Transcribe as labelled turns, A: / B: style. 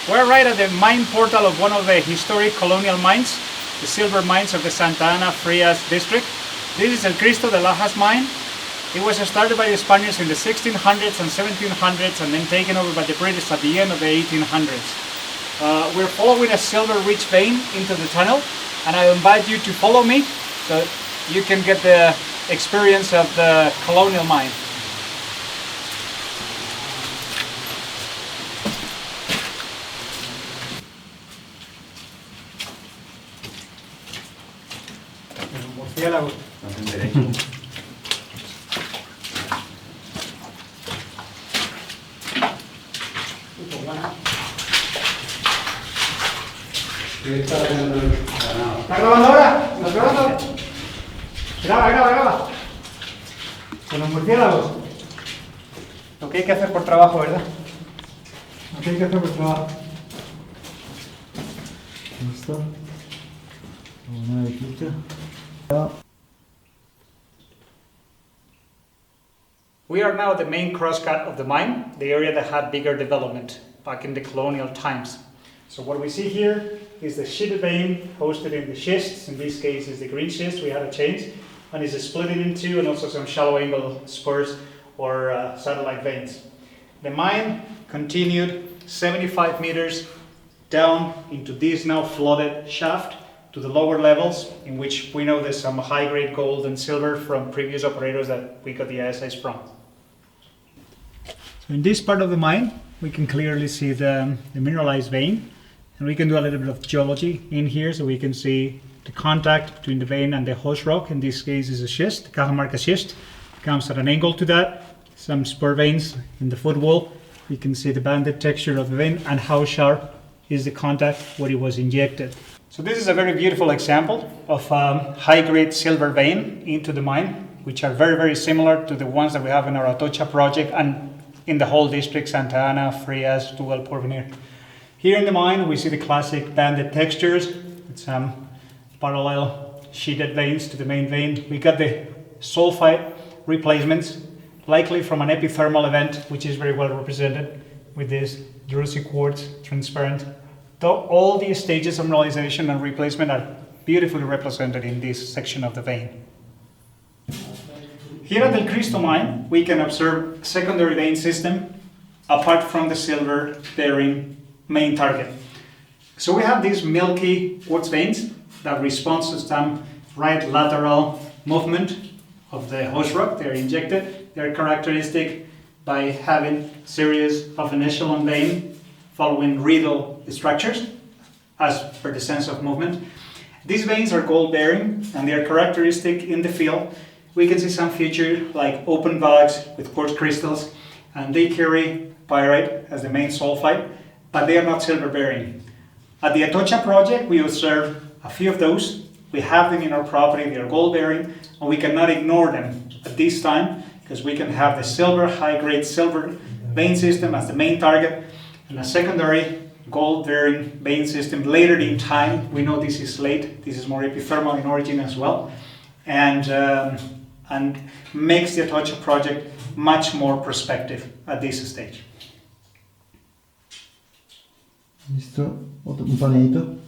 A: We're right at the mine portal of one of the historic colonial mines, the silver mines of the Santa Ana-Frias district. This is El Cristo de Lajas mine. It was started by the Spaniards in the 1600s and 1700s and then taken over by the British at the end of the 1800s. We're following a silver-rich vein into the tunnel, and I invite you to follow me so you can get the experience of the colonial mine. ¿Está grabando ahora? ¿Estás grabando? Graba. Con los murciélagos. Lo que hay que hacer por trabajo, ¿verdad? Lo que hay que hacer por trabajo. ¿Listo? Una vejita. We are now at the main crosscut of the mine, the area that had bigger development back in the colonial times. So what we see here is the sheeted vein hosted in the schists. In this case is the green schist we had to change, and is split into, and also some shallow angle spurs or satellite veins. The mine continued 75 meters down into this now flooded shaft to the lower levels, in which we know there's some high-grade gold and silver from previous operators that we got the assays from. So in this part of the mine, we can clearly see the mineralized vein, and we can do a little bit of geology in here, so we can see the contact between the vein and the host rock. In this case is a schist, the Cajamarca schist. Comes at an angle to that. Some spur veins in the footwall. We can see the banded texture of the vein and how sharp is the contact where it was injected. So this is a very beautiful example of high-grade silver vein into the mine, which are very, very similar to the ones that we have in our Atocha project and in the whole district, Santa Ana-Frias to El Porvenir. Here in the mine, we see the classic banded textures with some parallel sheeted veins to the main vein. We got the sulfide replacements, likely from an epithermal event, which is very well represented with this druzy quartz, transparent. Though all these stages of mineralization and replacement are beautifully represented in this section of the vein. Here at El Cristo mine, we can observe a secondary vein system apart from the silver-bearing main target. So we have these milky quartz veins that respond to some right lateral movement of the host rock. They're injected. They're characteristic by having series of an echelon vein following riddle structures as per the sense of movement. These veins are gold-bearing and they are characteristic in the field. We can see some feature like open bags with quartz crystals, and they carry pyrite as the main sulfide, but they are not silver-bearing. At the Atocha project, we observe a few of those. We have them in our property, they are gold-bearing, and we cannot ignore them at this time because we can have the silver, high-grade silver vein system as the main target, and a secondary gold-bearing vein system later in time. We know this is late, this is more epithermal in origin as well, and makes the Atocha project much more prospective at this stage.
B: Listo, un panito.